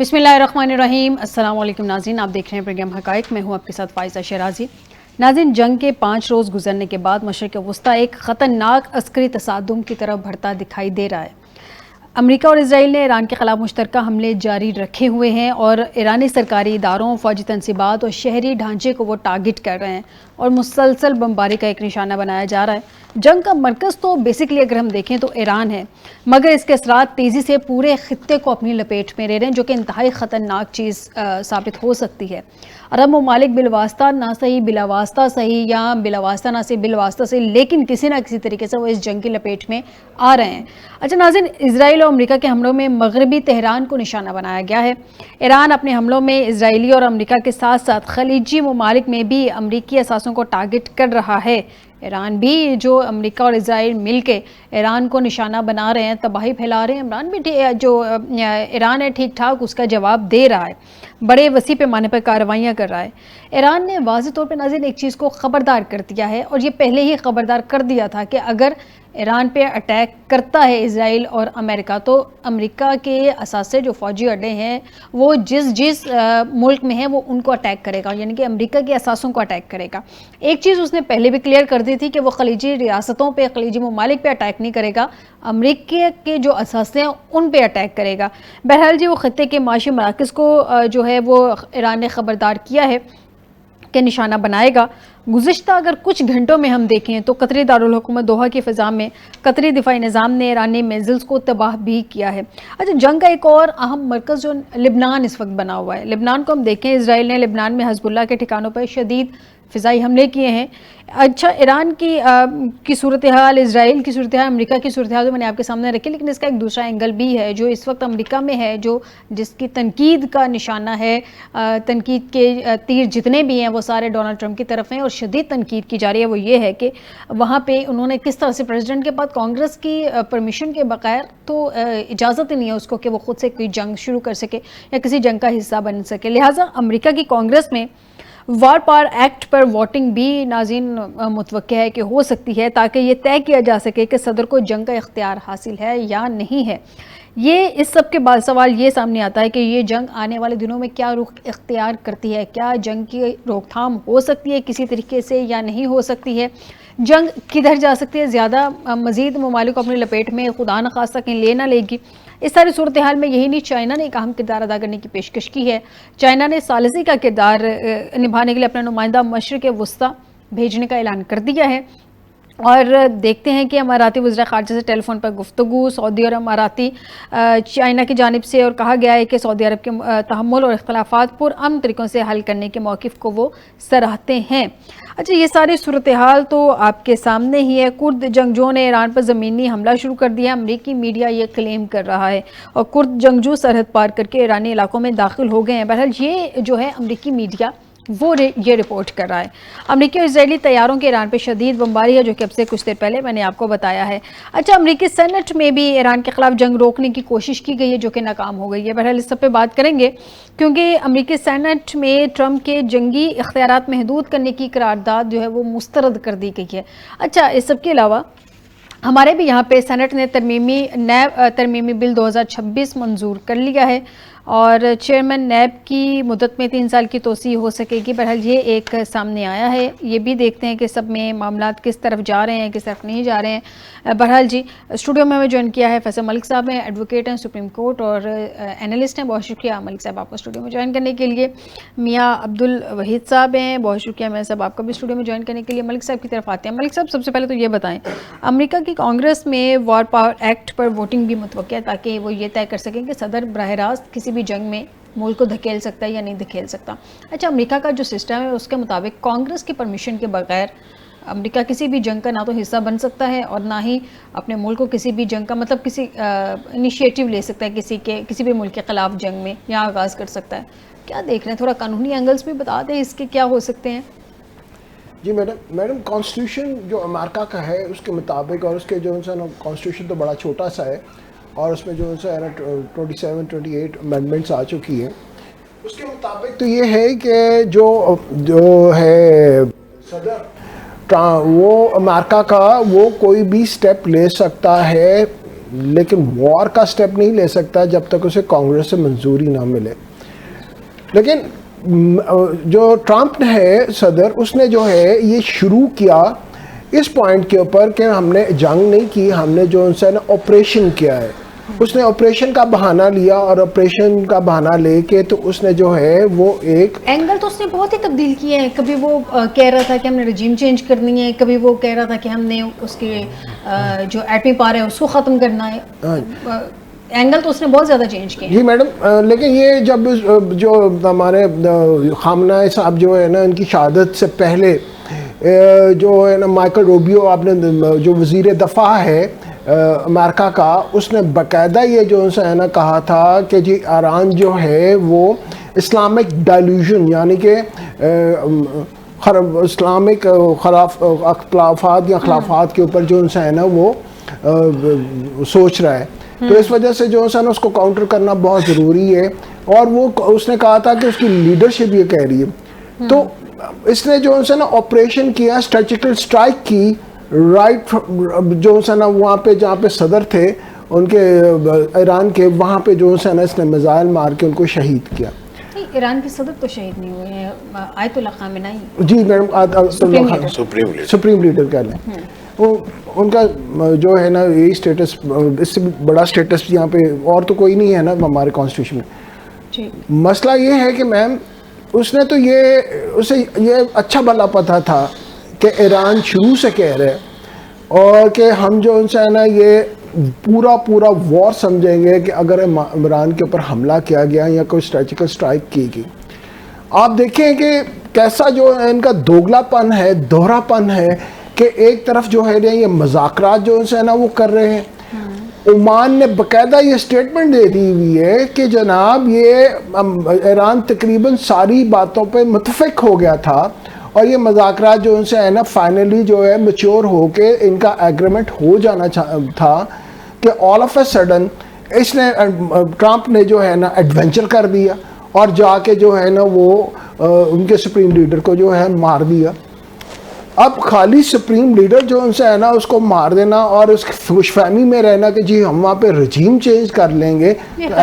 بسم اللہ الرحمن الرحیم۔ السلام علیکم ناظرین، آپ دیکھ رہے ہیں پروگرام حقائق، میں ہوں آپ کے ساتھ فائزہ شیرازی۔ ناظرین، جنگ کے 5 روز گزرنے کے بعد مشرق وسطیٰ ایک خطرناک عسکری تصادم کی طرف بڑھتا دکھائی دے رہا ہے۔ امریکہ اور اسرائیل نے ایران کے خلاف مشترکہ حملے جاری رکھے ہوئے ہیں اور ایرانی سرکاری اداروں، فوجی تنصیبات اور شہری ڈھانچے کو وہ ٹارگٹ کر رہے ہیں اور مسلسل بمباری کا ایک نشانہ بنایا جا رہا ہے۔ جنگ کا مرکز تو بیسکلی اگر ہم دیکھیں تو ایران ہے، مگر اس کے اثرات تیزی سے پورے خطے کو اپنی لپیٹ میں لے رہے ہیں، جو کہ انتہائی خطرناک چیز ثابت ہو سکتی ہے۔ عرب ممالک بالواسطہ نہ صحیح بلاواسطہ صحیح، یا بلاواسطہ نہ صحیح بلاواسطہ صحیح، لیکن کسی نہ کسی طریقے سے وہ اس جنگ کی لپیٹ میں آ رہے ہیں۔ اچھا ناظرین، اسرائیل اور امریکہ کے حملوں میں مغربی تہران کو نشانہ بنایا گیا ہے۔ ایران اپنے حملوں میں اسرائیلی اور امریکہ کے ساتھ ساتھ خلیجی ممالک میں بھی امریکی اثاثوں کو ٹارگٹ کر رہا ہے۔ ایران بھی، جو امریکہ اور اسرائیل مل کے ایران کو نشانہ بنا رہے ہیں، تباہی پھیلا رہے ہیں، عمران بھی جو ایران ہے ٹھیک ٹھاک اس کا جواب دے رہا ہے، بڑے وسیع پیمانے پر کارروائیاں کر رہا ہے۔ ایران نے واضح طور پہ ناظرین ایک چیز کو خبردار کر دیا ہے، اور یہ پہلے ہی خبردار کر دیا تھا کہ اگر ایران پہ اٹیک کرتا ہے اسرائیل اور امریکہ، تو امریکہ کے اثاثے جو فوجی اڈے ہیں وہ جس ملک میں ہیں وہ ان کو اٹیک کرے گا، یعنی کہ امریکہ کے اثاثوں کو اٹیک کرے گا۔ ایک چیز اس نے پہلے بھی کلیئر کر دی تھی کہ وہ خلیجی ریاستوں پہ، خلیجی ممالک پہ اٹیک نہیں کرے گا، امریکہ کے جو اثاثے ہیں ان پہ اٹیک کرے گا۔ بہرحال جی، وہ خطے کے معاشی مراکز کو جو ہے وہ ایران نے خبردار کیا ہے کہ نشانہ بنائے گا۔ گزشتہ اگر کچھ گھنٹوں میں ہم دیکھیں تو قطری دارالحکومت دوحہ کی فضا میں قطری دفاعی نظام نے ایرانی میزائلز کو تباہ بھی کیا ہے۔ اچھا، جنگ کا ایک اور اہم مرکز جو لبنان اس وقت بنا ہوا ہے، لبنان کو ہم دیکھیں، اسرائیل نے لبنان میں حزب اللہ کے ٹھکانوں پر شدید فضائی حملے کیے ہیں۔ اچھا، ایران کی صورتحال، اسرائیل کی صورتحال، امریکہ کی صورتحال تو میں نے آپ کے سامنے رکھی، لیکن اس کا ایک دوسرا اینگل بھی ہے جو اس وقت امریکہ میں ہے، جس کی تنقید کا نشانہ ہے۔ تنقید کے تیر جتنے بھی ہیں وہ سارے ڈونلڈ ٹرمپ کی طرف ہیں، اور شدید تنقید کی جا رہی ہے۔ وہ یہ ہے کہ وہاں پہ انہوں نے کس طرح سے پریزیڈنٹ کے بعد کانگریس کی پرمیشن کے بغیر تو اجازت ہی نہیں ہے اس کو کہ وہ خود سے کوئی جنگ شروع کر سکے یا کسی جنگ کا حصہ بن سکے، لہٰذا امریکہ کی کانگریس میں وار پاور ایکٹ پر ووٹنگ بھی ناظرین متوقع ہے کہ ہو سکتی ہے، تاکہ یہ طے کیا جا سکے کہ صدر کو جنگ کا اختیار حاصل ہے یا نہیں ہے۔ یہ اس سب کے بعد سوال یہ سامنے آتا ہے کہ یہ جنگ آنے والے دنوں میں کیا رخ اختیار کرتی ہے، کیا جنگ کی روک تھام ہو سکتی ہے کسی طریقے سے یا نہیں ہو سکتی ہے، جنگ کدھر جا سکتی ہے، زیادہ مزید ممالک کو اپنی لپیٹ میں خدا نخواستہ کہیں لے نہ لے گی۔ اس ساری صورتحال میں یہی نہیں، چائنا نے ایک اہم کردار ادا کرنے کی پیشکش کی ہے۔ چائنا نے ثالثی کا کردار نبھانے کے لیے اپنا نمائندہ مشرق وسطیٰ بھیجنے کا اعلان کر دیا ہے، اور دیکھتے ہیں کہ اماراتی وزراء خارجہ سے ٹیلی فون پر گفتگو، سعودی اور اماراتی چائنا کی جانب سے، اور کہا گیا ہے کہ سعودی عرب کے تحمل اور اختلافات پرامن طریقوں سے حل کرنے کے موقف کو وہ سراہتے ہیں۔ اچھا، یہ ساری صورتحال تو آپ کے سامنے ہی ہے۔ کرد جنگجوؤں نے ایران پر زمینی حملہ شروع کر دیا، امریکی میڈیا یہ کلیم کر رہا ہے، اور کرد جنگجو سرحد پار کر کے ایرانی علاقوں میں داخل ہو گئے ہیں۔ بہرحال یہ جو ہے امریکی میڈیا وہ یہ رپورٹ کر رہا ہے۔ امریکی اور اسرائیلی طیاروں کے ایران پہ شدید بمباری ہے، جو کہ اب سے کچھ دیر پہلے میں نے آپ کو بتایا ہے۔ اچھا، امریکی سینٹ میں بھی ایران کے خلاف جنگ روکنے کی کوشش کی گئی ہے، جو کہ ناکام ہو گئی ہے۔ بہرحال اس سب پہ بات کریں گے، کیونکہ امریکی سینٹ میں ٹرمپ کے جنگی اختیارات محدود کرنے کی قرارداد جو ہے وہ مسترد کر دی گئی ہے۔ اچھا، اس سب کے علاوہ ہمارے بھی یہاں پہ سینٹ نے ترمیمی بل 2026 منظور کر لیا ہے، اور چیئرمین نیب کی مدت میں 3 سال کی توسیع ہو سکے گی۔ بہرحال یہ ایک سامنے آیا ہے، یہ بھی دیکھتے ہیں کہ سب میں معاملات کس طرف جا رہے ہیں، کس طرف نہیں جا رہے ہیں۔ بہرحال جی، اسٹوڈیو میں ہمیں جوائن کیا ہے فیصل ملک صاحب ہیں، ایڈوکیٹ ہیں سپریم کورٹ اور اینالسٹ ہیں۔ بہت شکریہ ملک صاحب آپ کو اسٹوڈیو میں جوائن کرنے کے لیے۔ میاں عبدالوحید صاحب ہیں، بہت شکریہ میاں صاحب آپ کا بھی اسٹوڈیو میں جوائن کرنے کے لیے۔ ملک صاحب کی طرف آتے ہیں۔ ملک صاحب، سب سے پہلے تو یہ بتائیں، امریکہ کی کانگریس میں وار پاور ایکٹ پر ووٹنگ بھی متوقع ہے، تاکہ وہ یہ طے کر سکیں کہ صدر براہ راست کسی بھی جنگ میں ملک کو دھکیل سکتا ہے یا نہیں دھکیل سکتا۔ اچھا، امریکہ کا جو سسٹم ہے اس کے مطابق کانگریس کی پرمیشن کے بغیر امریکہ کسی بھی جنگ کا نہ تو حصہ بن سکتا ہے، اور نہ ہی اپنے ملک کو کسی بھی جنگ کا مطلب کسی انیشیٹو لے سکتا ہے کسی بھی ملک کے خلاف جنگ میں، یا آغاز کر سکتا ہے۔ کیا دیکھ رہے ہیں، تھوڑا قانونی اینگلز بھی بتا دیں اس کے کیا ہو سکتے ہیں؟ جی میڈم، کانسٹیٹیوشن جو امریکہ کا ہے اس کے مطابق، اور اس کے جو کانسٹیٹیوشن تو بڑا چھوٹا سا ہے، اور اس میں جو 27-28 امینڈمنٹس آ چکی ہیں، اس کے مطابق تو یہ ہے کہ جو ہے صدر وہ امریکہ کا وہ کوئی بھی سٹیپ لے سکتا ہے لیکن وار کا سٹیپ نہیں لے سکتا جب تک اسے کانگریس سے منظوری نہ ملے. لیکن جو ٹرمپ ہے صدر, اس نے جو ہے یہ شروع کیا اس پوائنٹ کے اوپر کہ ہم نے جنگ نہیں کی, ہم نے جو ان سے نا آپریشن کیا ہے. اس نے آپریشن کا بہانہ لیا اور آپریشن کا بہانہ لے کے تو اس نے جو ہے وہ ایک اینگل تو اس نے بہت ہی تبدیل کیے ہیں. کبھی وہ کہہ رہا تھا کہ ہم نے رجیم چینج کرنی ہے, کبھی وہ کہہ رہا تھا کہ ہم نے اس کے جو ایٹمی پاور ہے اس کو ختم کرنا ہے. اینگل تو اس نے بہت زیادہ چینج کیے. جی میڈم, لیکن یہ جب جو ہمارے خامنہ صاحب جو ہے نا ان کی شہادت سے پہلے جو ہے نا مائیکل روبیو, آپ نے جو وزیر دفاع ہے امریکہ کا, اس نے باقاعدہ یہ جو ہے نا کہا تھا کہ جی ایران جو ہے وہ اسلامک ڈائلیوژن یعنی کہ اسلامک اختلافات یا خلافات کے اوپر جو ہے نا وہ سوچ رہا ہے. تو اس وجہ سے جو ہے نا اس کو کاؤنٹر کرنا بہت ضروری ہے. اور وہ اس نے کہا تھا کہ اس کی لیڈرشپ یہ کہہ رہی ہے. تو اس نے جو ہے نا آپریشن کیا, اسٹریٹجیکل اسٹرائک کی رائٹ جو ہے نا وہاں پہ جہاں پہ صدر تھے ان کے ایران کے, وہاں پہ جو ہے نا اس نے میزائل مار کے ان کو شہید کیا. ایران کے صدر تو شہید نہیں ہوئے ہیں, آیت اللہ خامنہ ہی. جی میڈم, سپریم لیڈر کہہ لیں. ان کا جو ہے نا یہی اسٹیٹس, اس سے بڑا اسٹیٹس یہاں پہ اور تو کوئی نہیں ہے نا ہمارے کانسٹیٹیوشن میں. مسئلہ یہ ہے کہ میم اس نے تو اسے یہ اچھا بھلا پتہ تھا کہ ایران شروع سے کہہ رہے اور کہ ہم جو ان سے ہے نا یہ پورا وار سمجھیں گے کہ اگر عمران کے اوپر حملہ کیا گیا یا کوئی اسٹریٹجیکل اسٹرائک کی گئی. آپ دیکھیں کہ کیسا جو ان کا دوگلا پن ہے, دوہرا پن ہے کہ ایک طرف جو ہے یہ مذاکرات جو ہے نا وہ کر رہے ہیں. عمان نے باقاعدہ یہ اسٹیٹمنٹ دے دی ہوئی ہے کہ جناب یہ ایران تقریباً ساری باتوں پہ متفق ہو گیا تھا اور یہ مذاکرات جو ان سے ہے نا فائنلی جو ہے میچور ہو کے ان کا ایگریمنٹ ہو جانا تھا کہ آل آف اے سڈن اس نے ٹرمپ نے جو ہے نا ایڈونچر کر دیا اور جا کے جو ہے نا وہ ان کے سپریم لیڈر کو جو ہے مار دیا. اب خالی سپریم لیڈر جو ان سے ہے نا اس کو مار دینا اور اس خوش فہمی میں رہنا کہ جی ہم وہاں پہ رجیم چینج کر لیں گے,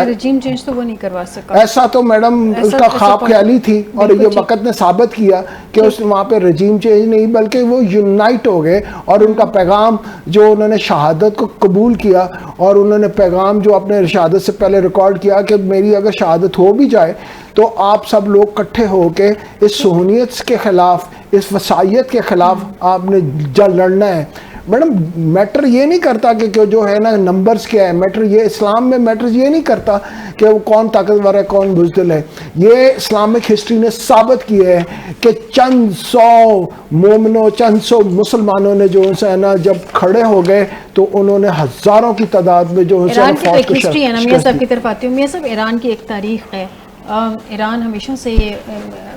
رجیم چینج تو وہ نہیں کروا سکا. ایسا تو میڈم اس کا خواب خیالی تھی اور یہ وقت نے ثابت کیا کہ اس وہاں پہ رجیم چینج نہیں بلکہ وہ یونائٹ ہو گئے اور ان کا پیغام جو انہوں نے شہادت کو قبول کیا اور انہوں نے پیغام جو اپنے شہادت سے پہلے ریکارڈ کیا کہ میری اگر شہادت ہو بھی جائے تو آپ سب لوگ کٹھے ہو کے اس صہیونیت کے خلاف, اس وسائیت کے خلاف آپ نے لڑنا ہے. میڈم میٹر یہ نہیں کرتا کہ جو ہے نا نمبرز کیا ہے, میٹر یہ اسلام میں میٹر یہ نہیں کرتا کہ وہ کون طاقتور ہے کون بزدل ہے. یہ اسلامک ہسٹری نے ثابت کیا ہے کہ چند سو مومنوں, چند سو مسلمانوں نے جو ہے نا جب کھڑے ہو گئے تو انہوں نے ہزاروں کی تعداد میں جو ایران کی ایک ہسٹری ہے نا. میاں صاحب کی طرف آتی ہوں. میاں صاحب ایران کی ایک تاریخ ہے. ایران ہمیشہ سے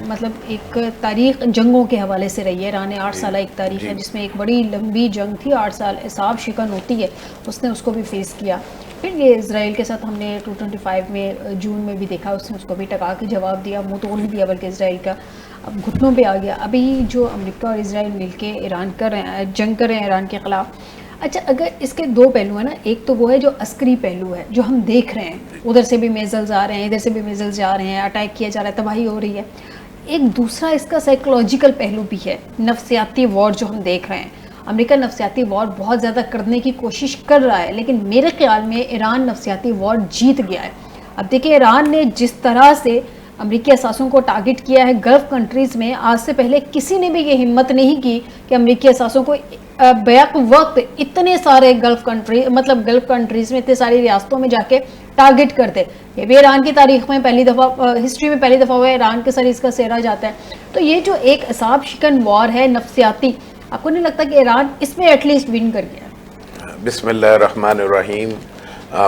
مطلب ایک تاریخ جنگوں کے حوالے سے رہی ہے. ایران 8 سالہ ایک تاریخ ہے جس میں ایک بڑی لمبی جنگ تھی, 8 سال اصاب شکن ہوتی ہے, اس نے اس کو بھی فیس کیا. پھر یہ اسرائیل کے ساتھ ہم نے 225 میں جون میں بھی دیکھا, اس نے اس کو بھی ٹکا کے جواب دیا, منہ توڑ نہیں دیا بلکہ اسرائیل کا. اب گھٹنوں پہ آ گیا. ابھی جو امریکہ اور اسرائیل مل کے ایران کر رہے ہیں, جنگ کر رہے ہیں ایران کے خلاف. اچھا, اگر اس کے 2 پہلو ہیں نا, ایک تو وہ ہے جو عسکری پہلو ہے جو ہم دیکھ رہے ہیں, ادھر سے بھی میزلز آ رہے ہیں, ادھر سے بھی میزلز جا رہے ہیں, اٹیک کیا جا رہا ہے, تباہی ہو رہی ہے. ایک دوسرا اس کا سائیکولوجیکل پہلو بھی ہے, نفسیاتی وار جو ہم دیکھ رہے ہیں. امریکہ نفسیاتی وار بہت زیادہ کرنے کی کوشش کر رہا ہے, لیکن میرے خیال میں ایران نفسیاتی وار جیت گیا ہے. اب دیکھیں ایران نے جس طرح سے امریکی اثاثوں کو ٹارگٹ کیا ہے گلف کنٹریز میں, آج سے پہلے کسی نے بھی یہ ہمت نہیں کی کہ امریکی اثاثوں کو بیک وقت اتنے سارے گلف کنٹریز میں اتنے ساری ریاستوں میں جا کے ٹارگٹ کرتے. یہ بھی ایران کی تاریخ میں پہلی دفعہ, ہسٹری میں پہلی دفعہ ہوا ہے ایران کے سر اس کا سہرا جاتا ہے. تو یہ جو ایک اعصاب شکن وار ہے نفسیاتی, آپ کو نہیں لگتا کہ ایران اس میں ایٹ لیسٹ ون کر گیا؟ بسم اللہ الرحمن الرحیم.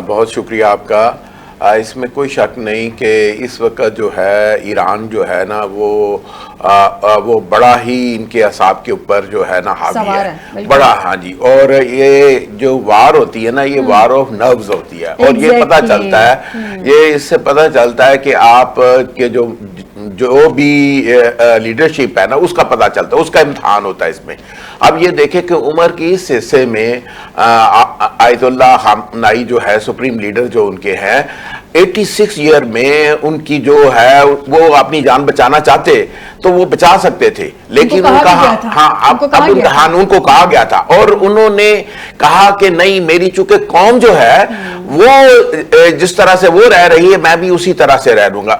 بہت شکریہ آپ کا. اس میں کوئی شک نہیں کہ اس وقت جو ہے ایران جو ہے نا وہ بڑا ہی ان کے اعصاب کے اوپر جو ہے نا حاوی ہے, بڑا. ہاں جی, اور یہ جو وار ہوتی ہے نا یہ وار آف نروز ہوتی ہے, اور یہ پتہ چلتا ہے, یہ اس سے پتہ چلتا ہے کہ آپ کے جو جو بھی لیڈرشپ ہے نا اس کا پتہ چلتا ہے, اس کا امتحان ہوتا ہے اس میں. اب یہ دیکھیں کہ عمر کی اس حصے میں آیت اللہ خامنائی جو ہے سپریم لیڈر جو ان کے ہیں, 86 ایئر میں ان کی جو ہے وہ اپنی جان بچانا چاہتے تو وہ بچا سکتے تھے, لیکن ان کا ان کو کہا گیا تھا اور انہوں نے کہا کہ نہیں, میری چونکہ قوم جو ہے وہ جس طرح سے وہ رہ رہی ہے میں بھی اسی طرح سے رہ لوں گا.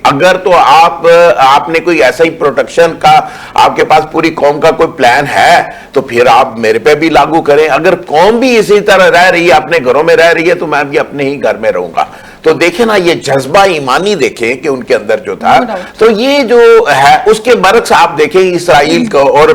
اگر تو آپ نے کوئی ایسا ہی پروٹیکشن کا, آپ کے پاس پوری قوم کا کوئی پلان ہے تو پھر آپ میرے پہ بھی لاگو کریں. اگر قوم بھی اسی طرح رہ رہی ہے, اپنے گھروں میں رہ رہی ہے, تو میں بھی اپنے ہی گھر میں رہوں گا. تو دیکھیں نا یہ جذبہ ایمانی دیکھیں کہ ان کے اندر جو تھا. تو یہ جو ہے اس کے برعکس آپ دیکھیں اسرائیل کو اور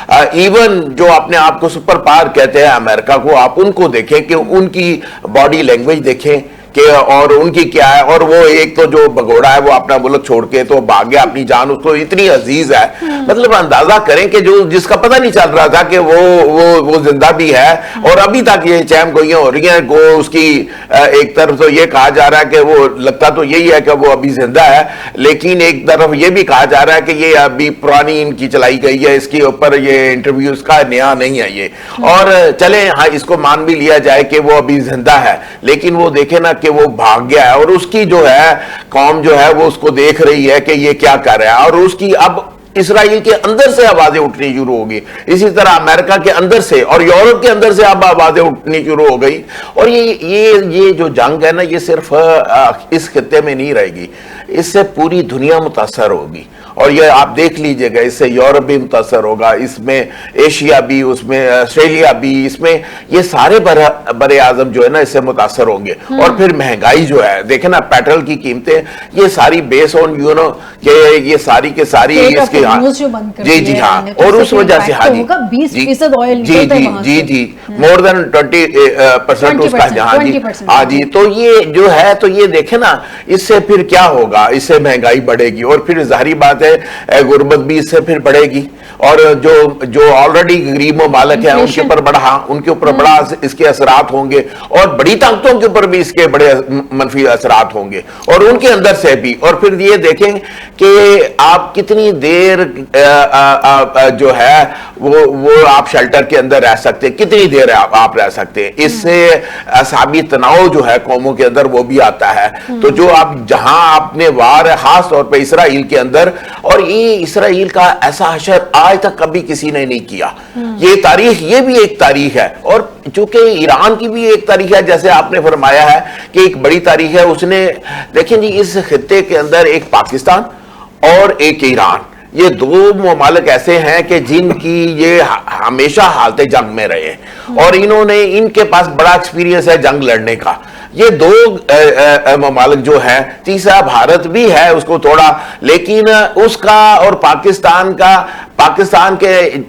ایون جو اپنے آپ کو سپر پاور کہتے ہیں امریکہ کو, آپ ان کو دیکھیں کہ ان کی باڈی لینگویج دیکھیں کہ اور ان کی کیا ہے. اور وہ ایک تو جو بگوڑا ہے وہ اپنا ملک چھوڑ کے تو بھاگ گیا, اپنی جان اس کو اتنی عزیز ہے. مطلب اندازہ کریں کہ جس کا پتہ نہیں چل رہا تھا کہ وہ زندہ بھی ہے, اور ابھی تک یہ چہم گوئیاں ہو رہی ہیں. اس کی ایک طرف تو یہ کہا جا رہا ہے کہ وہ لگتا تو یہی ہے کہ وہ ابھی زندہ ہے, لیکن ایک طرف یہ بھی کہا جا رہا ہے کہ یہ ابھی پرانی ان کی چلائی گئی ہے, اس کے اوپر یہ انٹرویو اس کا نیا نہیں ہے یہ. اور چلیں ہاں اس کو مان بھی لیا جائے کہ وہ ابھی زندہ ہے, لیکن وہ دیکھیں نا کہ وہ بھاگ گیا ہے اور اس کی جو ہے قوم جو ہے وہ اس کو دیکھ رہی ہے کہ یہ کیا کر رہا ہے. اور اس کی اب اسرائیل کے اندر سے آوازیں اٹھنی شروع ہوگی, اسی طرح امریکہ کے اندر سے اور یورپ کے اندر سے اب آوازیں اٹھنی شروع ہو گئی. اور یہ جو جنگ ہے نا یہ صرف اس خطے میں نہیں رہے گی, اس سے پوری دنیا متاثر ہوگی. اور یہ آپ دیکھ لیجئے گا اس سے یورپ بھی متاثر ہوگا, اس میں ایشیا بھی, اس میں آسٹریلیا بھی, اس میں یہ سارے بر اعظم جو ہے نا اس سے متاثر ہوں گے. اور پھر مہنگائی جو ہے دیکھیں نا, پیٹرول کی قیمتیں یہ ساری بیس آن کہ یہ ساری کے ساری اس کے جی ہاں, اور اس وجہ سے جی مور دین 20% اس کا جی. تو یہ جو ہے تو یہ دیکھیں نا اس سے پھر کیا ہوگا, اس سے مہنگائی بڑھے گی اور پھر ظاہری بات غربت بھی اس سے پھر بڑھے گی. اور جو آلریڈی غریب ممالک ہیں ان کے اوپر بڑا اس کے اثرات ہوں گے, اور بڑی طاقتوں کے اوپر بھی اس کے بڑے منفی اثرات ہوں گے, اور ان کے اندر سے بھی. اور پھر یہ دیکھیں کہ آپ کتنی دیر جو ہے وہ آپ شیلٹر کے اندر رہ سکتے ہیں, کتنی دیر آپ رہ سکتے ہیں. اس سے اعصابی تناؤ جو ہے قوموں کے اندر وہ بھی آتا ہے. تو جو آپ جہاں آپ نے وار ہے خاص طور پہ اسرائیل کے اندر, اور یہ اسرائیل کا ایسا حشر آج تک کبھی کسی نے نہیں کیا. یہ تاریخ, یہ بھی ایک تاریخ ہے. اور چونکہ ایران کی بھی ایک تاریخ ہے, جیسے آپ نے فرمایا ہے کہ ایک بڑی تاریخ ہے. اس نے دیکھیں جی اس خطے کے اندر ایک پاکستان اور ایک ایران, یہ دو ممالک ایسے ہیں کہ جن کی یہ ہمیشہ حالت جنگ میں رہے, اور ان کے پاس بڑا ایکسپیرینس ہے جنگ لڑنے کا. یہ دو ممالک جو ہیں, تیسرا بھارت بھی ہے اس کو تھوڑا, لیکن اس کا اور پاکستان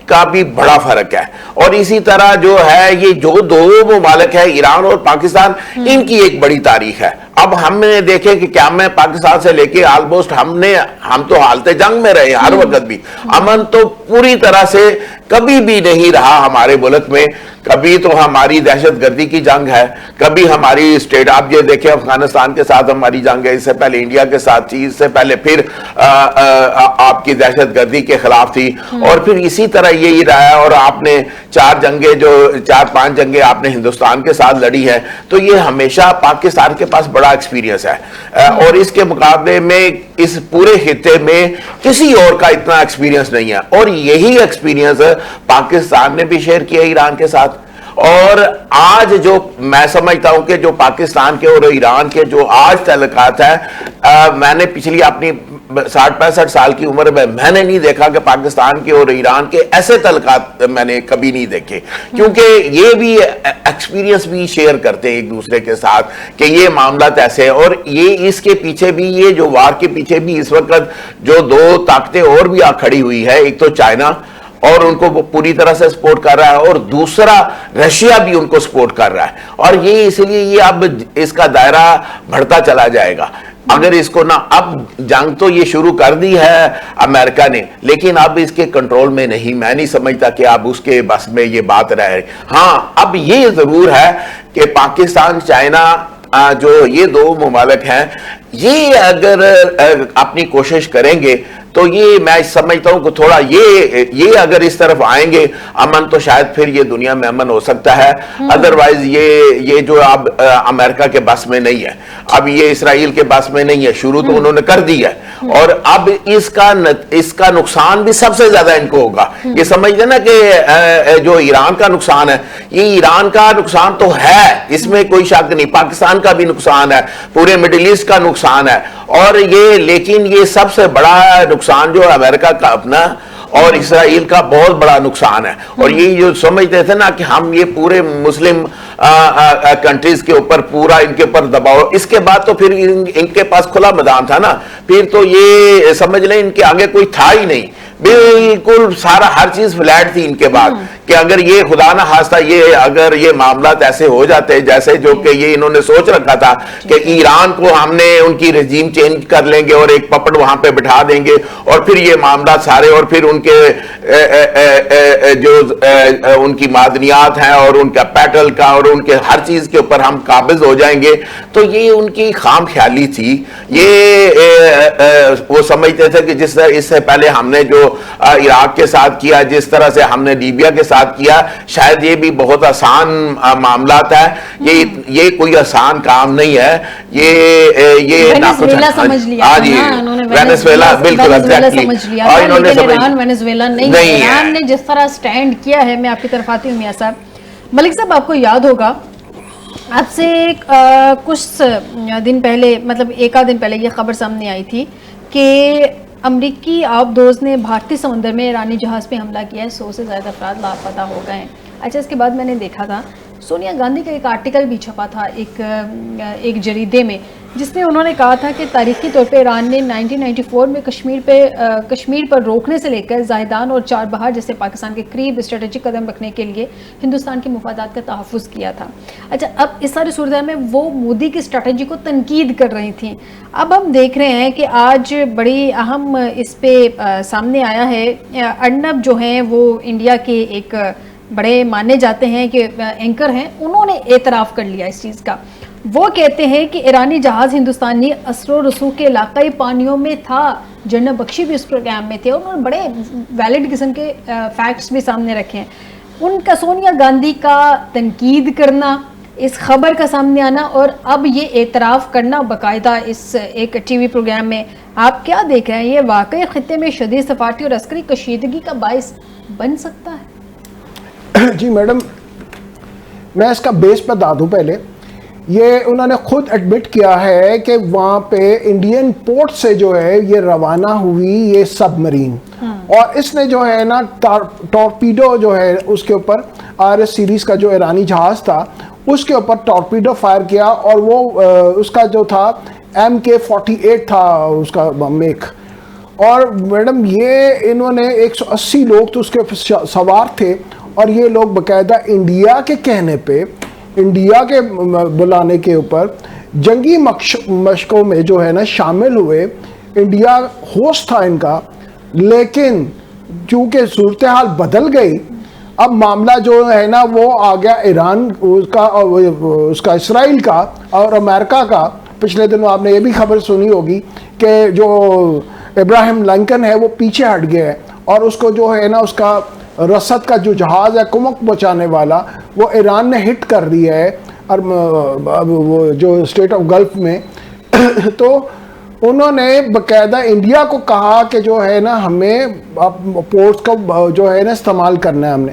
کا بھی بڑا فرق ہے. اور اسی طرح جو ہے یہ جو دو ممالک ہیں ایران اور پاکستان, ان کی ایک بڑی تاریخ ہے. اب ہم نے دیکھے کہ کیا میں پاکستان سے لے کے آلموسٹ ہم تو حالت جنگ میں رہے ہر وقت بھی. امن تو پوری طرح سے کبھی بھی نہیں رہا ہمارے ملک میں. کبھی تو ہماری دہشت گردی کی جنگ ہے, کبھی ہماری اسٹیٹ, آپ یہ دیکھیں افغانستان کے ساتھ ہماری جنگ ہے, اس سے پہلے انڈیا کے ساتھ تھی, اس سے پہلے پھر آپ کی دہشت گردی کے خلاف تھی, اور پھر اسی طرح یہی رہا ہے. اور آپ نے 4-5 جنگیں آپ نے ہندوستان کے ساتھ لڑی ہیں. تو یہ ہمیشہ پاکستان کے پاس بڑا ایکسپیرینس ہے, اور اس کے مقابلے میں اس پورے خطے میں کسی اور کا اتنا ایکسپیرینس نہیں ہے. اور یہی ایکسپیرینس پاکستان نے بھی شیئر کیا ایران کے ساتھ. اور آج جو میں سمجھتا ہوں کہ جو پاکستان کے اور ایران کے جو آج تعلقات ہیں, میں نے پچھلی اپنی 60-65 سال کی عمر میں نے نہیں دیکھا کہ پاکستان کے اور ایران کے ایسے تعلقات میں نے کبھی نہیں دیکھے, کیونکہ یہ بھی ایکسپیرینس بھی شیئر کرتے ہیں ایک دوسرے کے ساتھ کہ یہ معاملات ایسے ہیں. اور یہ اس کے پیچھے بھی, یہ جو وار کے پیچھے بھی اس وقت جو دو طاقتیں اور بھی آ کھڑی ہوئی ہے, ایک تو چائنا اور ان کو پوری طرح سے سپورٹ کر رہا ہے, اور دوسرا رشیا بھی ان کو سپورٹ کر رہا ہے. اور یہ اس لیے یہ اب اس کا دائرہ بڑھتا چلا جائے گا. اگر اس کو نہ, اب جنگ تو یہ شروع کر دی ہے امریکہ نے, لیکن اب اس کے کنٹرول میں نہیں. میں نہیں سمجھتا کہ اب اس کے بس میں یہ بات رہے. ہاں اب یہ ضرور ہے کہ پاکستان, چائنا جو یہ دو ممالک ہیں یہ اگر اپنی کوشش کریں گے تو یہ میں سمجھتا ہوں کہ تھوڑا یہ اگر اس طرف آئیں گے امن تو شاید پھر یہ دنیا میں امن ہو سکتا ہے. ادروائز یہ جو اب امریکہ کے بس میں نہیں ہے, اب یہ اسرائیل کے بس میں نہیں ہے, شروع تو انہوں نے کر دی ہے اور اب اس کا نقصان بھی سب سے زیادہ ان کو ہوگا. یہ سمجھتے نا کہ جو ایران کا نقصان ہے, یہ ایران کا نقصان تو ہے, اس میں کوئی شک نہیں, پاکستان کا بھی نقصان ہے, پورے مڈل ایسٹ کا نقصان ہے, اور لیکن یہ سب سے بڑا نقصان جو ہے امریکہ کا اپنا اور اسرائیل کا بہت بڑا نقصان ہے. اور یہ جو سمجھتے تھے نا کہ ہم یہ پورے مسلم کنٹریز کے اوپر پورا ان کے اوپر دباؤ, اس کے بعد تو پھر ان کے پاس کھلا میدان تھا نا, پھر تو یہ سمجھ لیں ان کے آگے کوئی تھا ہی نہیں, بالکل سارا ہر چیز فلیٹ تھی ان کے بعد. کہ اگر یہ خدا نہ خواستہ اگر یہ معاملات ایسے ہو جاتے جیسے جو کہ یہ انہوں نے سوچ رکھا تھا کہ ایران کو ہم نے ان کی رجیم چینج کر لیں گے اور ایک پپٹ وہاں پہ بٹھا دیں گے اور پھر یہ معاملات سارے, اور پھر ان کے جو ان کی معدنیات ہیں اور ان کا پیٹل کا اور ان کے ہر چیز کے اوپر ہم قابض ہو جائیں گے, تو یہ ان کی خام خیالی تھی. یہ وہ سمجھتے تھے کہ جس طرح اس سے پہلے ہم نے جو عراق کے ساتھ کیا, جس طرح سے ہم نے لیبیا کے ساتھ کیا, شاید یہ بھی بہت آسان معاملات ہے. یہ کوئی آسان کام نہیں ہے. یہ وینزویلا سمجھ لیا, ہاں جی, وینزویلا بالکل سمجھ لیا, لیکن ایران وینزویلا نہیں ہے. ایران نے جس طرح سٹینڈ کیا ہے, میں آپ کی طرف آتی ہوں میاں صاحب. ملک صاحب آپ کو یاد ہوگا اب سے کچھ دن پہلے, مطلب ایک آدھ دن پہلے یہ خبر سامنے آئی تھی کہ امریکی آبدوز نے بھارتی سمندر میں ایرانی جہاز پہ حملہ کیا ہے, 100 سے زیادہ افراد لاپتہ ہو گئے ہیں. اچھا, اس کے بعد میں نے دیکھا تھا سونیا گاندھی کا ایک آرٹیکل بھی چھپا تھا ایک جریدے میں, جس میں انہوں نے کہا تھا کہ تاریخی طور پہ ایران نے 1994 میں کشمیر پر روکنے سے لے کر زاہدان اور چار بہار جیسے پاکستان کے قریب اسٹریٹجک قدم رکھنے کے لیے ہندوستان کے مفادات کا تحفظ کیا تھا. اچھا, اب اس ساری صورتحال میں وہ مودی کی اسٹریٹجی کو تنقید کر رہی تھیں. اب ہم دیکھ رہے ہیں کہ آج بڑی اہم اس پہ سامنے آیا ہے. ارنب جو ہیں وہ انڈیا کے ایک بڑے مانے جاتے ہیں کہ اینکر ہیں, انہوں نے اعتراف کر لیا اس چیز کا. وہ کہتے ہیں کہ ایرانی جہاز ہندوستانی اثر و رسوخ کے علاقائی پانیوں میں تھا. جنرل بخشی بھی اس پروگرام میں تھے, انہوں نے بڑے ویلڈ قسم کے فیکٹس بھی سامنے رکھے ہیں. ان کا سونیا گاندھی کا تنقید کرنا, اس خبر کا سامنے آنا اور اب یہ اعتراف کرنا باقاعدہ اس ایک ٹی وی پروگرام میں, آپ کیا دیکھ رہے ہیں؟ یہ واقعی خطے میں شدید سفارتی اور عسکری کشیدگی کا باعث بن سکتا ہے؟ جی میڈم, میں اس کا بیس بتا دوں. پہلے یہ انہوں نے خود ایڈمٹ کیا ہے کہ وہاں پہ انڈین پورٹ سے جو ہے یہ روانہ ہوئی یہ سب مرین, اور اس نے جو ہے نا ٹورپیڈو جو ہے اس کے اوپر RS سیریز کا جو ایرانی جہاز تھا اس کے اوپر ٹورپیڈو فائر کیا, اور وہ اس کا جو تھا MK-48 تھا اس کا میک. اور میڈم یہ انہوں نے 180 لوگ تو اس کے سوار تھے, اور یہ لوگ باقاعدہ انڈیا کے کہنے پہ, انڈیا کے بلانے کے اوپر جنگی مشقوں میں جو ہے نا شامل ہوئے. انڈیا ہوسٹ تھا ان کا, لیکن چونکہ صورتحال بدل گئی, اب معاملہ جو ہے نا وہ آ گیا ایران اس کا اسرائیل کا اور امریکہ کا. پچھلے دنوں آپ نے یہ بھی خبر سنی ہوگی کہ جو ابراہیم لنکن ہے وہ پیچھے ہٹ گیا ہے, اور اس کو جو ہے نا اس کا رسد کا جو جہاز ہے کمک پہنچانے والا وہ ایران نے ہٹ کر دیا ہے, اور وہ جو اسٹیٹ آف گلف میں. تو انہوں نے باقاعدہ انڈیا کو کہا کہ جو ہے نا ہمیں پورٹس کو جو ہے نا استعمال کرنا ہے ہم نے.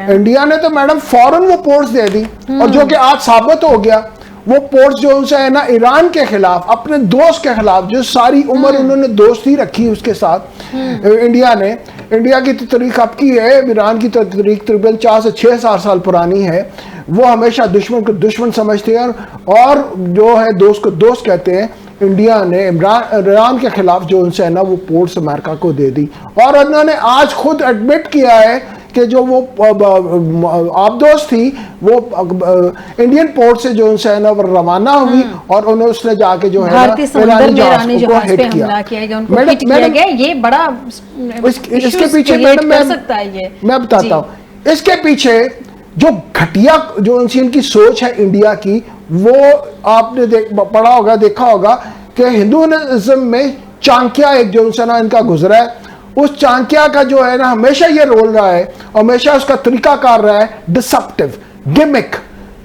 انڈیا نے تو میڈم فوراً وہ پورٹس دے دی, اور جو کہ آج ثابت ہو گیا وہ پورٹس جو ہے نا ایران کے خلاف, اپنے دوست کے خلاف, جو ساری عمر انہوں نے دوستی رکھی اس کے ساتھ انڈیا نے. انڈیا کی تاریخ اب کی ہے, ایران کی تاریخ تقریباً 4 سے 6 سال پرانی ہے. وہ ہمیشہ دشمن کو دشمن سمجھتے ہیں اور جو ہے دوست کو دوست کہتے ہیں. انڈیا نے ایران کے خلاف جو ان سے ہے نا وہ پورٹس امریکہ کو دے دی, اور انہوں نے آج خود ایڈمٹ کیا ہے کہ جو وہ آبدوز تھی وہ انڈین پورٹ سے جو ان سے ہے نا وہ روانہ ہوئی, اور انہیں اس نے جا کے جو ہے بھارتی سمندر میں ایرانی جہاز پہ حملہ کیا گیا, ان کو ہٹ کیا گیا. یہ بڑا اس کے پیچھے میڈم میں بتاتا ہوں, اس کے پیچھے جو گھٹیا جو ان کی سوچ ہے انڈیا کی، وہ آپ نے پڑھا ہوگا، دیکھا ہوگا کہ ہندوازم میں چانکیا ایک جو نا ان کا گزرا ہے، اس چانکیا کا جو ہے نا ہمیشہ یہ رول رہا ہے، ہمیشہ اس کا طریقہ کار رہا ہے ڈسپٹیو، گمک،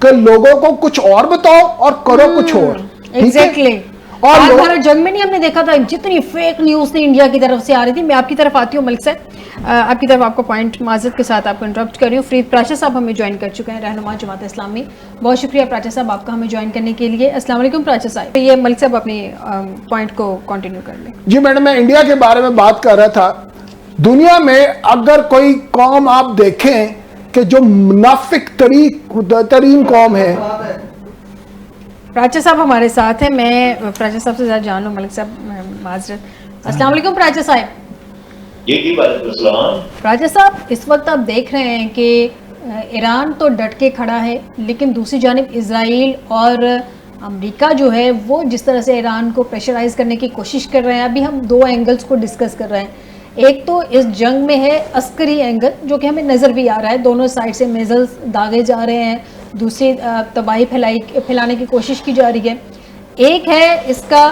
کہ لوگوں کو کچھ اور بتاؤ اور کرو کچھ اور. ایگزیکٹلی. اور بھارت جنگ میں نہیں ہم نے دیکھا تھا جتنی فیک نیوز نے انڈیا کی طرف سے آ رہی تھی. میں آپ کی طرف آتی ہوں ملک صاحب، آپ کی طرف آپ کو پوائنٹ معذرت کے ساتھ آپ کو انٹرپٹ کر رہی ہوں. فرید پراچا صاحب ہمیں جوائن کر چکے ہیں، رہنما جماعت اسلامی. بہت شکریہ پراچا صاحب آپ کا ہمیں جوائن کرنے کے لیے. السلام علیکم پراچا صاحب. یہ ملک صاحب اپنی پوائنٹ کو کنٹینیو کر لیں. جی میڈم، میں انڈیا کے بارے میں بات کر رہا تھا. دنیا میں اگر کوئی قوم آپ دیکھیں کہ جو منافق ترین قوم ہے. پراچا صاحب ہمارے ساتھ ہیں. میں پراچا صاحب سے زیادہ جان لوں. ملک صاحب معذرت. السلام علیکم پراچا صاحب. جی وعلیکم السلام. پراچا صاحب، اس وقت آپ دیکھ رہے ہیں کہ ایران تو ڈٹ کے کھڑا ہے، لیکن دوسری جانب اسرائیل اور امریکہ جو ہے وہ جس طرح سے ایران کو پریشرائز کرنے کی کوشش کر رہے ہیں. ابھی ہم دو اینگلز کو ڈسکس کر رہے ہیں. ایک تو اس جنگ میں ہے عسکری اینگل جو کہ ہمیں نظر بھی آ رہا ہے، دونوں سائڈ سے میزلز داغے جا رہے ہیں، دوسری تباہی پھیلانے کی کوشش کی جا رہی ہے. ایک ہے اس کا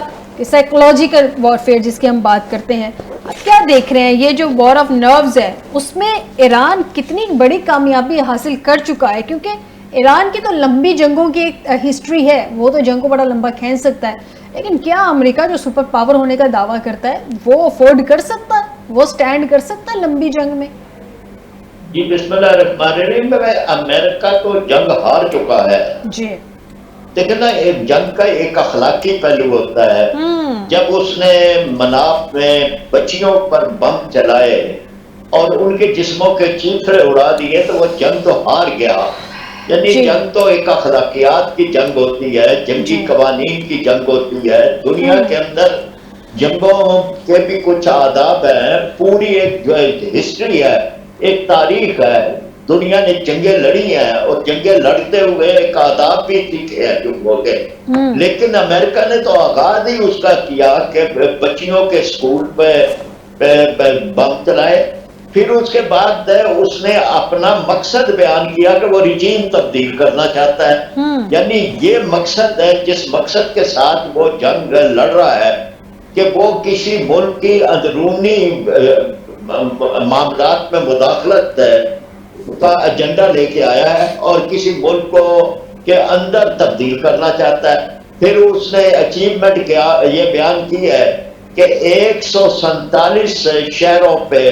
سائیکولوجیکل وارفیئر جس کی ہم بات کرتے ہیں. آپ کیا دیکھ رہے ہیں یہ جو وار آف نروز ہے، اس میں ایران کتنی بڑی کامیابی حاصل کر چکا ہے؟ کیونکہ ایران کی تو لمبی جنگوں کی ایک ہسٹری ہے، وہ تو جنگ کو بڑا لمبا کھینچ سکتا ہے، لیکن کیا امریکہ جو سپر پاور ہونے کا دعویٰ کرتا ہے وہ افورڈ کر سکتا ہے، وہ سٹینڈ کر سکتا ہے لمبی جنگ میں؟ جی بسم اللہ الرحمن الرحیم. امریکہ تو جنگ ہار چکا ہے. جی دیکھیں نا، ایک جنگ کا ایک اخلاقی پہلو ہوتا ہے. جب اس نے مناف میں بچیوں پر بم چلائے اور ان کے جسموں کے چیتھڑے اڑا دیے تو وہ جنگ تو ہار گیا. یعنی جنگ تو ایک اخلاقیات کی جنگ ہوتی ہے، جنگی قوانین کی جنگ ہوتی ہے. دنیا کے اندر جنگوں کے بھی کچھ آداب ہیں، پوری ایک جو ہسٹری ہے، ایک تاریخ ہے. دنیا نے جنگیں لڑی ہیں اور جنگیں لڑتے ہوئے ایک آداب بھی سیکھے ہیں جنگوں کے. لیکن امریکہ نے تو آغاز ہی اس کا کیا کہ بچیوں کے سکول پہ بم چلائے. پھر اس کے بعد اس نے اپنا مقصد بیان کیا کہ وہ رجیم تبدیل کرنا چاہتا ہے. یعنی یہ مقصد ہے جس مقصد کے ساتھ وہ جنگ لڑ رہا ہے کہ وہ کسی ملک کی اندرونی معاملات میں مداخلت کا ایجنڈا لے کے آیا ہے اور کسی ملک کو کے اندر تبدیل کرنا چاہتا ہے. پھر اس نے اچیومنٹ کیا یہ بیان کی ہے کہ 147 شہروں پہ،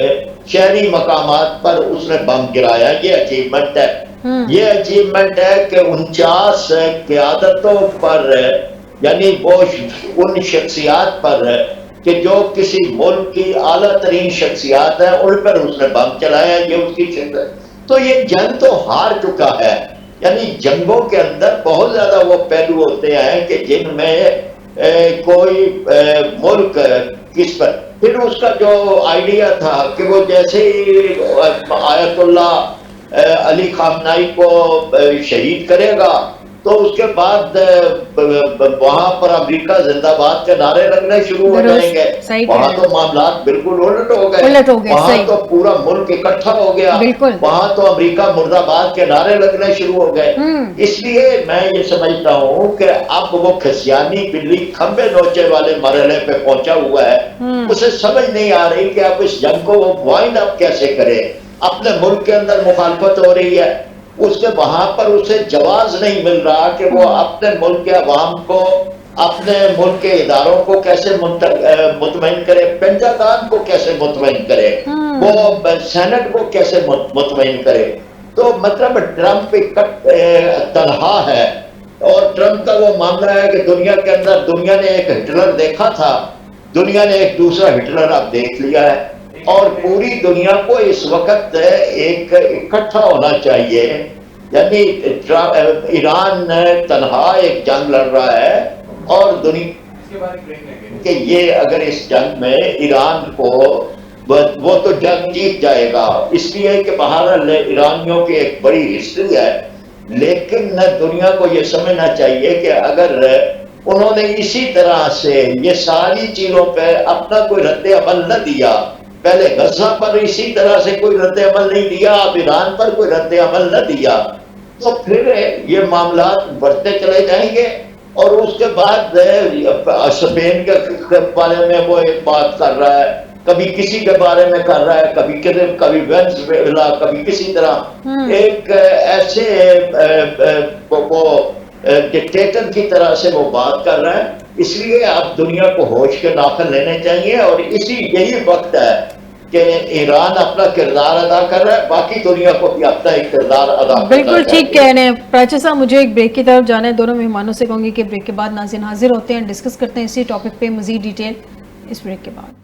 شہری مقامات پر اس نے بم گرایا. یہ اچیومنٹ ہے. یہ اچیومنٹ ہے کہ 49 قیادتوں پر، یعنی وہ ان شخصیات پر کہ جو کسی ملک کی اعلیٰ ترین شخصیات ہیں ان پر اس نے بم چلایا. یہ اس کی شخصیت. تو یہ جنگ تو ہار چکا ہے. یعنی جنگوں کے اندر بہت زیادہ وہ پہلو ہوتے ہیں کہ جن میں کوئی ملک کس پر. پھر اس کا جو آئیڈیا تھا کہ وہ جیسے ہی آیت اللہ علی خامنائی کو شہید کرے گا تو اس کے بعد وہاں پر امریکہ زندہ باد کے نعرے لگنے شروع ہو جائیں گے. وہاں تو معاملات بالکل الٹ ہو گئے. وہاں تو پورا ملک اکٹھا ہو گیا. وہاں تو امریکہ مرد آباد کے نعرے لگنے شروع ہو گئے. اس لیے میں یہ سمجھتا ہوں کہ اب وہ کھسیانی بلی کھمبے نوچے والے مرحلے پہ پہنچا ہوا ہے. اسے سمجھ نہیں آ رہی کہ اب اس جنگ کو وہ وائنڈ اپ کیسے کرے. اپنے ملک کے اندر مخالفت ہو رہی ہے، اس کے وہاں پر اسے جواز نہیں مل رہا کہ وہ اپنے ملک کے عوام کو، اپنے ملک کے اداروں کو کیسے مطمئن کرے، پینٹاگان کو کیسے مطمئن کرے، وہ سینٹ کو کیسے مطمئن کرے. تو مطلب ٹرمپ تنہا ہے اور ٹرمپ کا وہ معاملہ ہے کہ دنیا کے اندر دنیا نے ایک ہٹلر دیکھا تھا، دنیا نے ایک دوسرا ہٹلر اب دیکھ لیا ہے اور پوری دنیا کو اس وقت ایک اکٹھا ہونا چاہیے. یعنی ایران تنہا ایک جنگ لڑ رہا ہے اور دنیا کہ یہ اگر اس جنگ میں ایران کو وہ تو جنگ جیت جائے گا، اس لیے کہ بہرحال ایرانیوں کی ایک بڑی ہسٹری ہے. لیکن دنیا کو یہ سمجھنا چاہیے کہ اگر انہوں نے اسی طرح سے یہ ساری چیزوں پہ اپنا کوئی رد عمل نہ دیا، پہلے غزہ پر اسی طرح سے کوئی رد عمل نہیں دیا، اب ایران پر کوئی رد عمل نہ دیا، تو پھر یہ معاملات بڑھتے چلے جائیں گے. اور اس کے بعد اسپین کے بارے میں وہ ایک بات کر رہا ہے, کبھی کسی کے بارے میں کر رہا ہے, کبھی وینزویلا, کبھی کسی طرح ایک ایسے وہ ڈکٹیٹر کی طرح سے وہ بات کر رہا ہے. اس لیے اب دنیا کو ہوش کے ناخن لینے چاہیے, اور یہی وقت ہے کہ ایران اپنا کردار ادا کر رہا ہے, باقی دنیا کو بھی اپنا ایک کردار ادا کرنا چاہیے. بالکل ٹھیک کہہ رہے ہیں پراچا صاحب. مجھے ایک بریک کی طرف جانا ہے. دونوں مہمانوں سے کہوں گی کہ بریک کے بعد ناظرین حاضر ہوتے ہیں, ڈسکس کرتے ہیں اسی ٹاپک پہ مزید ڈیٹیل اس بریک کے بعد.